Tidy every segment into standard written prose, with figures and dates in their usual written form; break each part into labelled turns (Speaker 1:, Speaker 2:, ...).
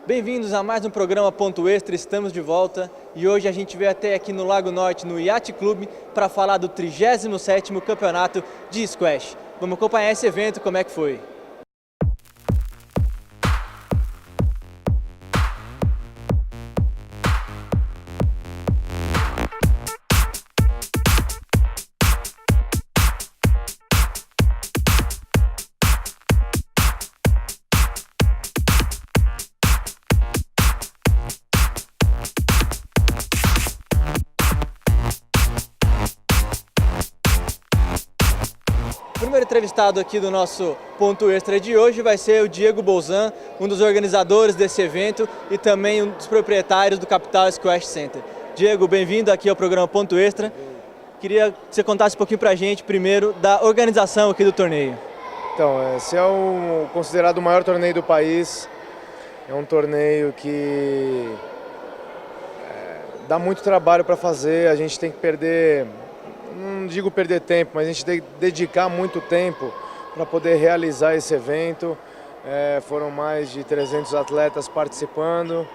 Speaker 1: Bem-vindos a mais um programa Ponto Extra, estamos de volta e hoje a gente veio até aqui no Lago Norte, no Yacht Club, para falar do 37º Campeonato de Squash. Vamos acompanhar esse evento, como é que foi? O primeiro entrevistado aqui do nosso Ponto Extra de hoje vai ser o Diego Bolzan, um dos organizadores desse evento e também um dos proprietários do Capital Squash Center. Diego, bem-vindo aqui ao programa Ponto Extra. Queria que você contasse um pouquinho pra gente, primeiro, da organização aqui do torneio.
Speaker 2: Então, esse é considerado o maior torneio do país. É um torneio que dá muito trabalho para fazer, a gente tem que perder... Não digo perder tempo, mas a gente tem que dedicar muito tempo para poder realizar esse evento. Foram mais de 300 atletas participando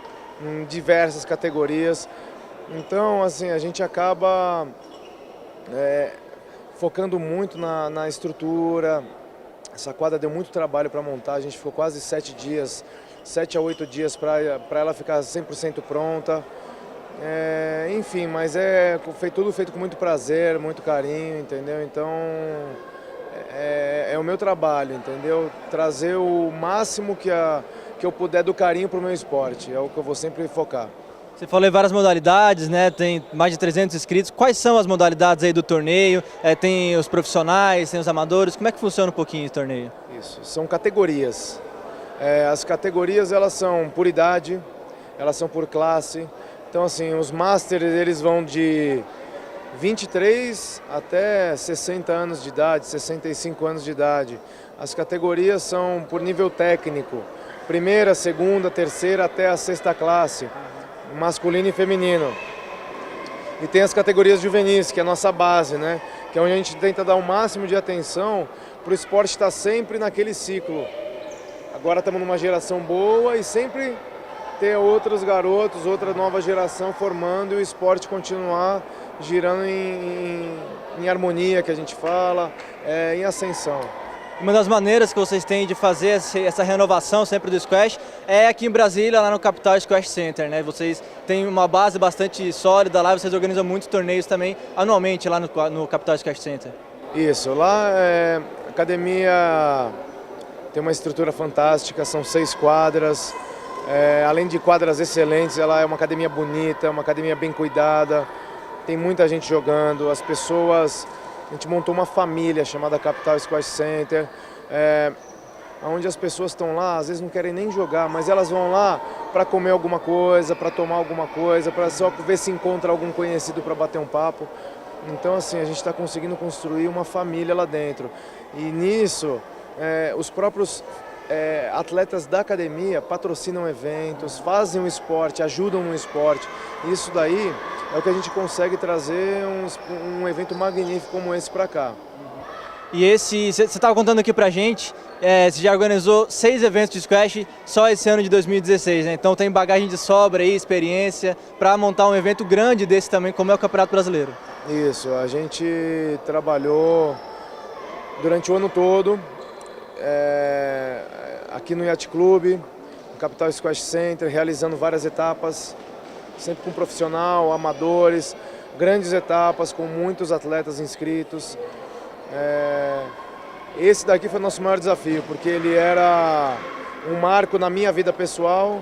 Speaker 2: em diversas categorias. Então, assim, a gente acaba focando muito na estrutura. Essa quadra deu muito trabalho para montar, a gente ficou quase 7 a 8 dias para ela ficar 100% pronta. Enfim, mas tudo feito com muito prazer, muito carinho, entendeu? Então, é o meu trabalho, entendeu? Trazer o máximo que eu puder do carinho para o meu esporte, é o que eu vou sempre focar.
Speaker 1: Você falou em várias modalidades, né? Tem mais de 300 inscritos. Quais são as modalidades aí do torneio? Tem os profissionais, tem os amadores. Como é que funciona um pouquinho esse torneio?
Speaker 2: Isso, são categorias. As categorias, elas são por idade, elas são por classe. Então, assim, os Masters, eles vão de 23 até 60 anos de idade, 65 anos de idade. As categorias são por nível técnico, primeira, segunda, terceira até a sexta classe, masculino e feminino. E tem as categorias juvenis, que é a nossa base, né? Que é onde a gente tenta dar o máximo de atenção para o esporte estar sempre naquele ciclo. Agora estamos numa geração boa e sempre ter outros garotos, outra nova geração formando e o esporte continuar girando em harmonia, que a gente fala, em ascensão.
Speaker 1: Uma das maneiras que vocês têm de fazer essa renovação sempre do squash é aqui em Brasília, lá no Capital Squash Center, né? Vocês têm uma base bastante sólida lá, vocês organizam muitos torneios também anualmente lá no Capital Squash Center.
Speaker 2: Isso, lá a academia tem uma estrutura fantástica, são 6 quadras. Além de quadras excelentes, ela é uma academia bonita, uma academia bem cuidada, tem muita gente jogando, as pessoas, a gente montou uma família chamada Capital Squash Center, onde as pessoas estão lá, às vezes não querem nem jogar, mas elas vão lá para comer alguma coisa, para tomar alguma coisa, para só ver se encontra algum conhecido para bater um papo. Então, assim, a gente está conseguindo construir uma família lá dentro. E nisso, os próprios atletas da academia patrocinam eventos, fazem o esporte, ajudam no esporte. Isso daí é o que a gente consegue trazer um evento magnífico como esse para cá.
Speaker 1: E você estava contando aqui pra gente, você já organizou 6 eventos de squash só esse ano de 2016, né? Então tem bagagem de sobra aí, experiência, para montar um evento grande desse também, como é o Campeonato Brasileiro.
Speaker 2: Isso, a gente trabalhou durante o ano todo, aqui no Yacht Club, no Capital Squash Center, realizando várias etapas, sempre com profissional, amadores, grandes etapas com muitos atletas inscritos. Esse daqui foi o nosso maior desafio, porque ele era um marco na minha vida pessoal,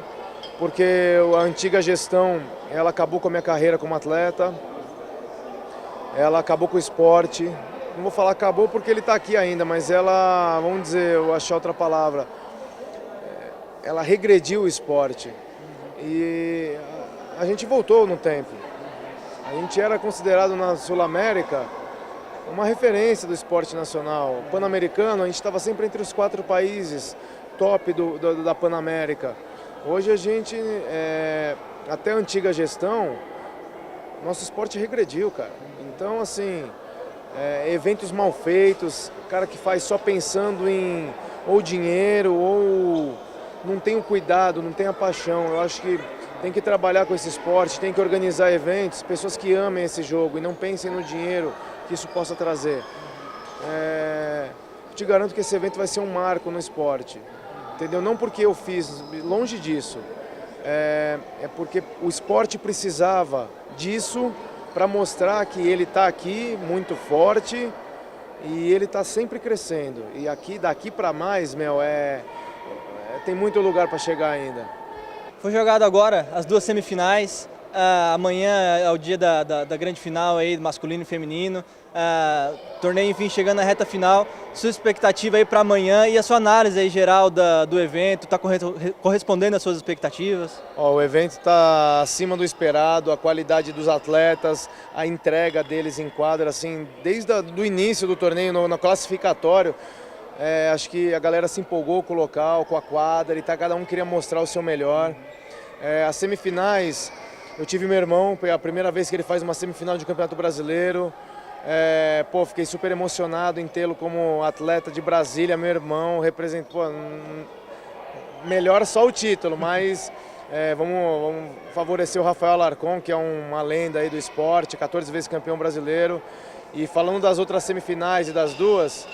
Speaker 2: porque a antiga gestão, ela acabou com a minha carreira como atleta, ela acabou com o esporte. Não vou falar acabou porque ele está aqui ainda, mas ela, vamos dizer, eu achar outra palavra, ela regrediu o esporte. E a gente voltou no tempo. A gente era considerado na Sul-América uma referência do esporte nacional. Pan-americano, a gente estava sempre entre os 4 países top da Pan-América. Hoje a gente, até a antiga gestão, nosso esporte regrediu, cara. Então, assim, eventos mal feitos, cara que faz só pensando em ou dinheiro ou não tem o cuidado, não tem a paixão. Eu acho que tem que trabalhar com esse esporte, tem que organizar eventos, pessoas que amem esse jogo e não pensem no dinheiro que isso possa trazer. Te garanto que esse evento vai ser um marco no esporte, entendeu? Não porque eu fiz, longe disso, é porque o esporte precisava disso para mostrar que ele está aqui muito forte e ele está sempre crescendo. E aqui, daqui para mais, tem muito lugar para chegar ainda.
Speaker 1: Foi jogado agora as duas semifinais. Amanhã é o dia da grande final aí, masculino e feminino. Torneio, enfim, chegando na reta final. Sua expectativa aí para amanhã e a sua análise aí geral do evento, está correspondendo às suas expectativas?
Speaker 2: O evento está acima do esperado, a qualidade dos atletas, a entrega deles em quadra, assim, desde o início do torneio, no classificatório, acho que a galera se empolgou com o local, com a quadra, e cada um queria mostrar o seu melhor. As semifinais, eu tive meu irmão, foi a primeira vez que ele faz uma semifinal de Campeonato Brasileiro. Fiquei super emocionado em tê-lo como atleta de Brasília, meu irmão, representou, melhor só o título, mas vamos favorecer o Rafael Alarcon, que é uma lenda aí do esporte, 14 vezes campeão brasileiro. E falando das outras semifinais e das duas,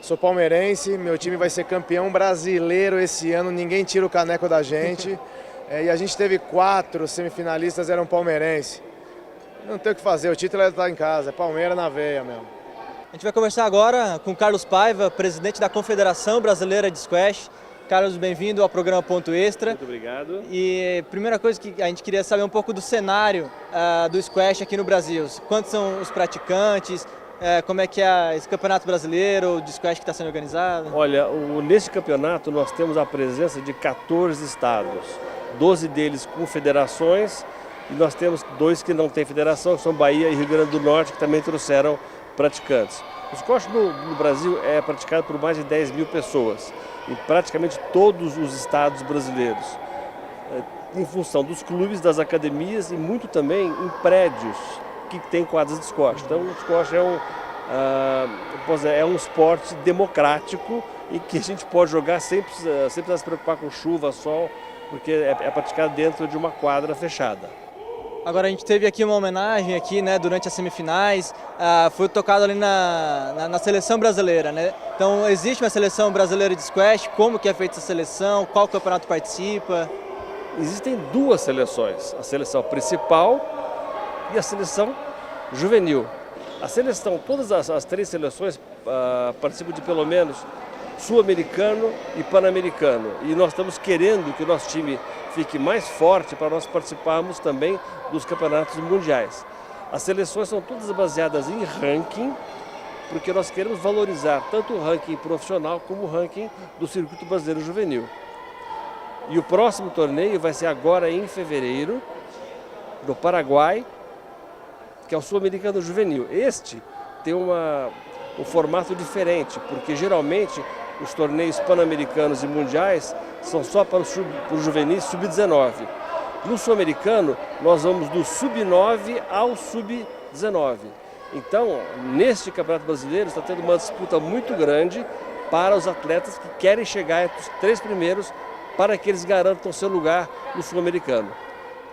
Speaker 2: sou palmeirense, meu time vai ser campeão brasileiro esse ano, ninguém tira o caneco da gente. E a gente teve 4 semifinalistas, eram palmeirenses. Não tem o que fazer, o título está em casa, é Palmeiras na veia mesmo.
Speaker 1: A gente vai conversar agora com Carlos Paiva, presidente da Confederação Brasileira de Squash. Carlos, bem-vindo ao programa Ponto Extra.
Speaker 3: Muito obrigado.
Speaker 1: E primeira coisa que a gente queria saber um pouco do cenário do squash aqui no Brasil. Quantos são os praticantes? Como é que é esse campeonato brasileiro de squash que está sendo organizado?
Speaker 3: Olha, nesse campeonato nós temos a presença de 14 estados, 12 deles com federações, e nós temos 2 que não têm federação, que são Bahia e Rio Grande do Norte, que também trouxeram praticantes. O squash no Brasil é praticado por mais de 10 mil pessoas, em praticamente todos os estados brasileiros, em função dos clubes, das academias e muito também em prédios que têm quadras de squash. Então o squash é um esporte democrático em que a gente pode jogar sem precisar se preocupar com chuva, sol, porque é praticado dentro de uma quadra fechada.
Speaker 1: Agora a gente teve aqui uma homenagem aqui, né, durante as semifinais, foi tocado ali na seleção brasileira, né? Então existe uma seleção brasileira de squash, como que é feita essa seleção, qual campeonato participa?
Speaker 3: Existem 2 seleções, a seleção principal e a seleção juvenil. A seleção, todas as 3 seleções participam de pelo menos sul-americano e pan-americano. E nós estamos querendo que o nosso time fique mais forte para nós participarmos também dos campeonatos mundiais. As seleções são todas baseadas em ranking, porque nós queremos valorizar tanto o ranking profissional como o ranking do circuito brasileiro juvenil. E o próximo torneio vai ser agora em fevereiro, no Paraguai, que é o sul-americano juvenil. Este tem um formato diferente, porque geralmente os torneios pan-americanos e mundiais são só para os juvenis sub-19. No sul-americano, nós vamos do sub-9 ao sub-19. Então, neste Campeonato Brasileiro, está tendo uma disputa muito grande para os atletas que querem chegar entre os 3 primeiros para que eles garantam seu lugar no sul-americano.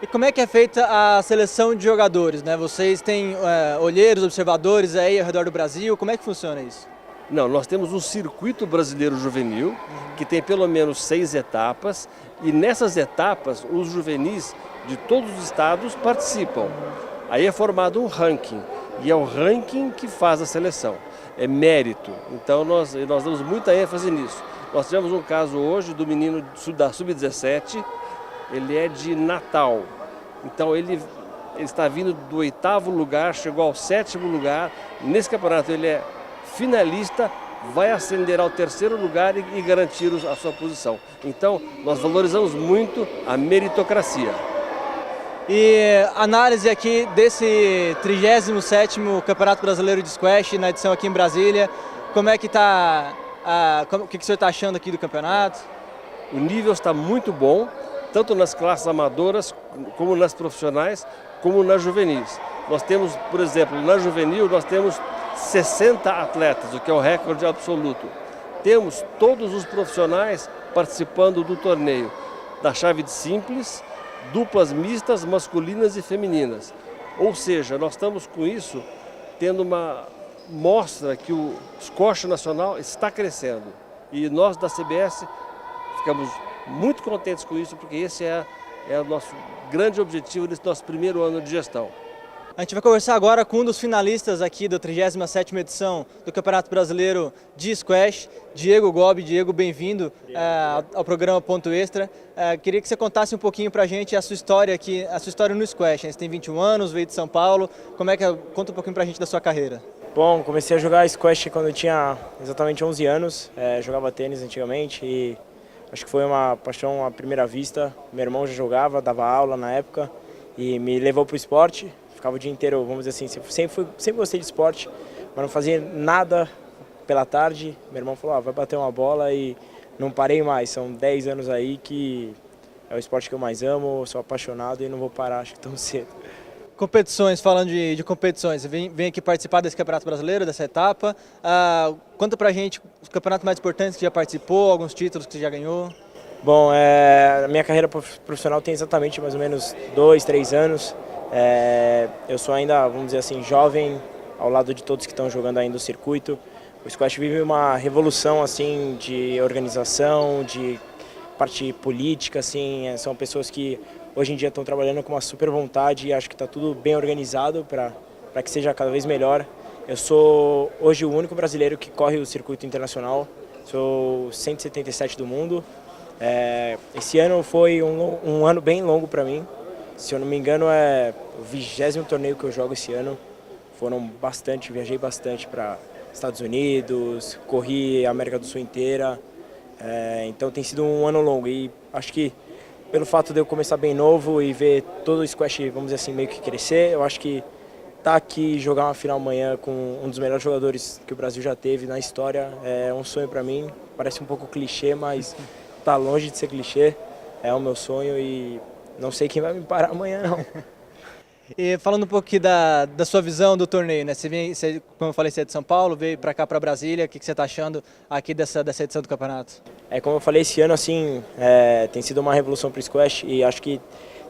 Speaker 1: E como é que é feita a seleção de jogadores, né? Vocês têm olheiros, observadores aí ao redor do Brasil, como é que funciona isso?
Speaker 3: Não, nós temos um circuito brasileiro juvenil, que tem pelo menos 6 etapas, e nessas etapas os juvenis de todos os estados participam. Aí é formado um ranking, e é o ranking que faz a seleção, é mérito, então nós damos muita ênfase nisso. Nós tivemos um caso hoje do menino da Sub-17, ele é de Natal, então ele está vindo do 8º lugar, chegou ao 7º lugar, nesse campeonato ele é finalista, vai ascender ao 3º lugar e garantir a sua posição. Então, nós valorizamos muito a meritocracia.
Speaker 1: E análise aqui desse 37º Campeonato Brasileiro de Squash, na edição aqui em Brasília, como é que está, o que o senhor está achando aqui do campeonato?
Speaker 3: O nível está muito bom, tanto nas classes amadoras, como nas profissionais, como nas juvenis. Nós temos, por exemplo, na juvenil, nós temos 60 atletas, o que é o recorde absoluto. Temos todos os profissionais participando do torneio da chave de simples, duplas mistas, masculinas e femininas. Ou seja, nós estamos com isso tendo uma mostra que o squash nacional está crescendo. E nós da CBS ficamos muito contentes com isso, porque esse é o nosso grande objetivo nesse nosso primeiro ano de gestão.
Speaker 1: A gente vai conversar agora com um dos finalistas aqui da 37ª edição do Campeonato Brasileiro de Squash, Diego Gobi. Diego, bem-vindo ao programa Ponto Extra. Queria que você contasse um pouquinho pra gente a sua história aqui, a sua história no Squash. Você tem 21 anos, veio de São Paulo. Conta um pouquinho pra gente da sua carreira.
Speaker 4: Bom, comecei a jogar Squash quando eu tinha exatamente 11 anos. Jogava tênis antigamente e acho que foi uma paixão à primeira vista. Meu irmão já jogava, dava aula na época e me levou para o esporte. Ficava o dia inteiro, vamos dizer assim, sempre gostei de esporte, mas não fazia nada pela tarde. Meu irmão falou, vai bater uma bola e não parei mais. São 10 anos aí que é o esporte que eu mais amo, sou apaixonado e não vou parar, acho que tão cedo.
Speaker 1: Competições, falando de competições, você vem aqui participar desse Campeonato Brasileiro, dessa etapa. Conta pra gente os campeonatos mais importantes que já participou, alguns títulos que você já ganhou.
Speaker 4: Bom, a minha carreira profissional tem exatamente mais ou menos 2, 3 anos. Eu sou ainda, vamos dizer assim, jovem ao lado de todos que estão jogando ainda o circuito. O squash vive uma revolução assim de organização, de parte política, assim, são pessoas que hoje em dia estão trabalhando com uma super vontade e acho que está tudo bem organizado para que seja cada vez melhor. Eu sou hoje o único brasileiro que corre o circuito internacional, sou 177 do mundo. Esse ano foi um ano bem longo para mim. Se eu não me engano, é o 20º torneio que eu jogo esse ano. Foram bastante, viajei bastante para Estados Unidos, corri a América do Sul inteira. Então tem sido um ano longo e acho que pelo fato de eu começar bem novo e ver todo o squash, vamos dizer assim, meio que crescer, eu acho que estar aqui e jogar uma final amanhã com um dos melhores jogadores que o Brasil já teve na história é um sonho para mim. Parece um pouco clichê, mas está longe de ser clichê. É o meu sonho e não sei quem vai me parar amanhã, não.
Speaker 1: E falando um pouco aqui da sua visão do torneio, né? Você, como eu falei, você é de São Paulo, veio para cá, para Brasília. O que você está achando aqui dessa edição do campeonato?
Speaker 4: Como eu falei, esse ano assim, tem sido uma revolução para o squash e acho que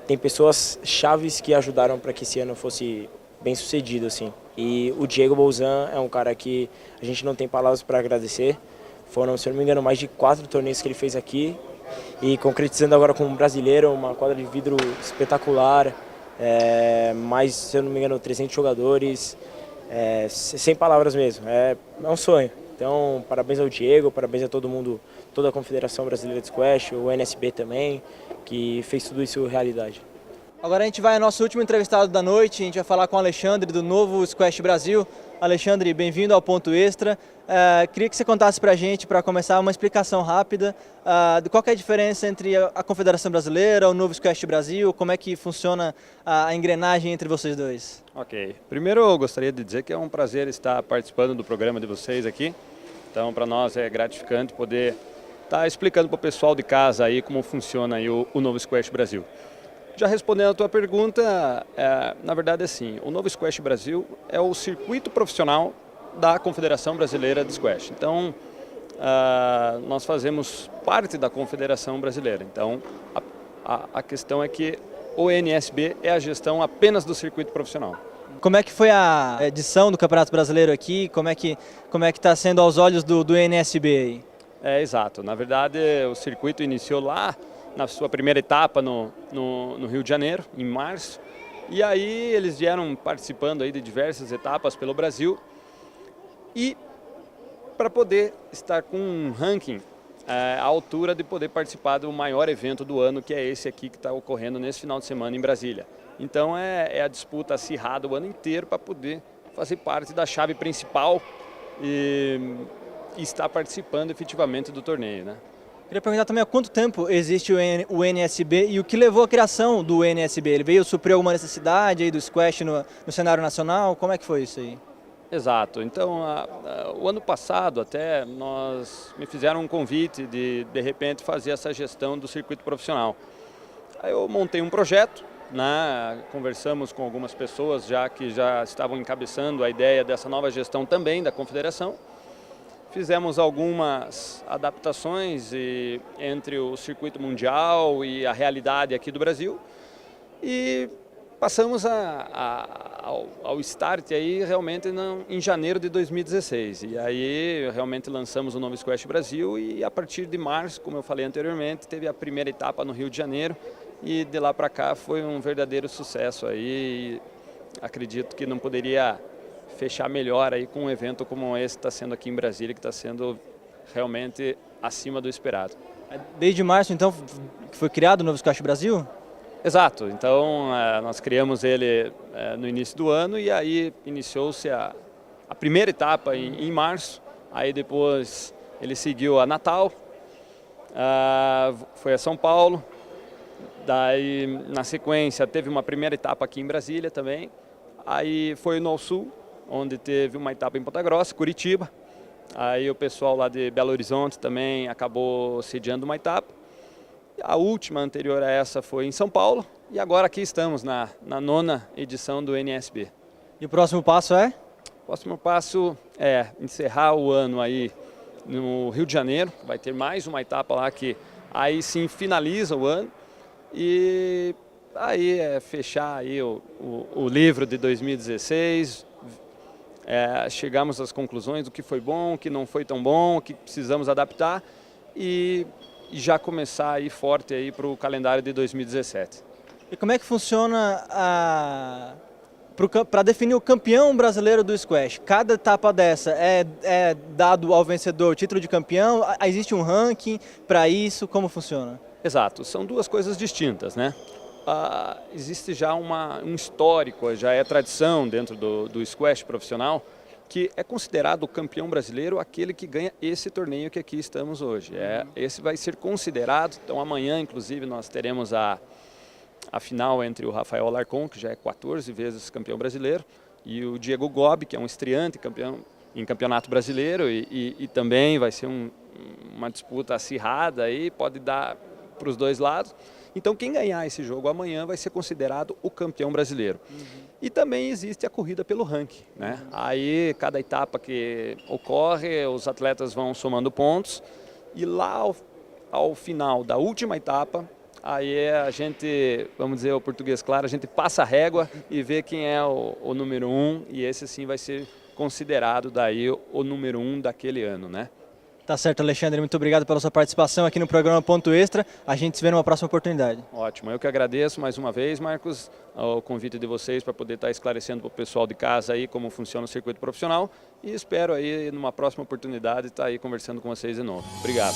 Speaker 4: tem pessoas chaves que ajudaram para que esse ano fosse bem sucedido, assim. E o Diego Bolzan é um cara que a gente não tem palavras para agradecer. Foram, se eu não me engano, mais de 4 torneios que ele fez aqui e concretizando agora com um brasileiro, uma quadra de vidro espetacular. Mais, se eu não me engano, 300 jogadores, sem palavras mesmo, é um sonho. Então, parabéns ao Diego, parabéns a todo mundo, toda a Confederação Brasileira de Squash, o NSB também, que fez tudo isso realidade.
Speaker 1: Agora a gente vai ao nosso último entrevistado da noite, a gente vai falar com o Alexandre do Novo Squash Brasil. Alexandre, bem-vindo ao Ponto Extra. Queria que você contasse para a gente, para começar, uma explicação rápida de qual que é a diferença entre a Confederação Brasileira, o Novo Squash Brasil, como é que funciona a engrenagem entre vocês dois.
Speaker 5: Ok. Primeiro eu gostaria de dizer que é um prazer estar participando do programa de vocês aqui. Então para nós é gratificante poder estar explicando para o pessoal de casa aí como funciona aí o Novo Squash Brasil. Já respondendo a tua pergunta, na verdade assim, o Novo Squash Brasil é o circuito profissional da Confederação Brasileira de Squash. Então, nós fazemos parte da Confederação Brasileira. Então, a questão é que o NSB é a gestão apenas do circuito profissional.
Speaker 1: Como é que foi a edição do Campeonato Brasileiro aqui? Como é que está sendo aos olhos do NSB aí?
Speaker 5: Exato. Na verdade, o circuito iniciou lá na sua primeira etapa no Rio de Janeiro, em março. E aí eles vieram participando aí de diversas etapas pelo Brasil. E para poder estar com um ranking à altura de poder participar do maior evento do ano, que é esse aqui que está ocorrendo nesse final de semana em Brasília. Então é a disputa acirrada o ano inteiro para poder fazer parte da chave principal e estar participando efetivamente do torneio, né?
Speaker 1: Queria perguntar também há quanto tempo existe o NSB e o que levou à criação do NSB? Ele veio suprir alguma necessidade aí do squash no cenário nacional? Como é que foi isso aí?
Speaker 5: Exato. Então, o ano passado até me fizeram um convite de repente fazer essa gestão do circuito profissional. Aí eu montei um projeto, né? Conversamos com algumas pessoas que já estavam encabeçando a ideia dessa nova gestão também da confederação. fizemos algumas adaptações entre o circuito mundial e a realidade aqui do Brasil e passamos ao start aí realmente em janeiro de 2016 e aí realmente lançamos o Novo Squash Brasil e a partir de março, como eu falei anteriormente, teve a primeira etapa no Rio de Janeiro e de lá para cá foi um verdadeiro sucesso aí. Acredito que não poderia fechar melhor aí com um evento como esse que está sendo aqui em Brasília, que está sendo realmente acima do esperado.
Speaker 1: Desde março, então, que foi criado o Novo Squash Brasil?
Speaker 5: Exato, então nós criamos ele no início do ano e aí iniciou-se a primeira etapa em março, aí depois ele seguiu a Natal, foi a São Paulo, daí na sequência teve uma primeira etapa aqui em Brasília também, aí foi no Sul, onde teve uma etapa em Ponta Grossa, Curitiba, aí o pessoal lá de Belo Horizonte também acabou sediando uma etapa. A última anterior a essa foi em São Paulo e agora aqui estamos na 9ª edição do NSB.
Speaker 1: E o próximo passo é?
Speaker 5: O próximo passo é encerrar o ano aí no Rio de Janeiro, vai ter mais uma etapa lá que aí sim finaliza o ano e aí é fechar aí o livro de 2016, chegamos às conclusões do que foi bom, o que não foi tão bom, o que precisamos adaptar e já começar aí forte aí para o calendário de 2017.
Speaker 1: E como é que funciona para definir o campeão brasileiro do squash? Cada etapa dessa é dado ao vencedor o título de campeão? Existe um ranking para isso? Como funciona?
Speaker 5: Exato, são duas coisas distintas, né? Existe já um histórico, já é tradição dentro do squash profissional, que é considerado o campeão brasileiro aquele que ganha esse torneio que aqui estamos hoje. Esse vai ser considerado, então amanhã inclusive nós teremos a final entre o Rafael Alarcon, que já é 14 vezes campeão brasileiro, e o Diego Gobi, que é um estreante campeão em campeonato brasileiro e também vai ser uma disputa acirrada aí, pode dar para os dois lados. Então quem ganhar esse jogo amanhã vai ser considerado o campeão brasileiro. E também existe a corrida pelo ranking, né? Aí cada etapa que ocorre, os atletas vão somando pontos e lá ao final da última etapa, aí a gente, vamos dizer o português claro, a gente passa a régua e vê quem é o número 1 e esse sim vai ser considerado daí o número 1 daquele ano, né?
Speaker 1: Tá certo, Alexandre, muito obrigado pela sua participação aqui no programa Ponto Extra. A gente se vê numa próxima oportunidade.
Speaker 5: Ótimo, eu que agradeço mais uma vez, Marcos, o convite de vocês para poder estar esclarecendo para o pessoal de casa aí como funciona o circuito profissional e espero aí numa próxima oportunidade estar aí conversando com vocês de novo. Obrigado.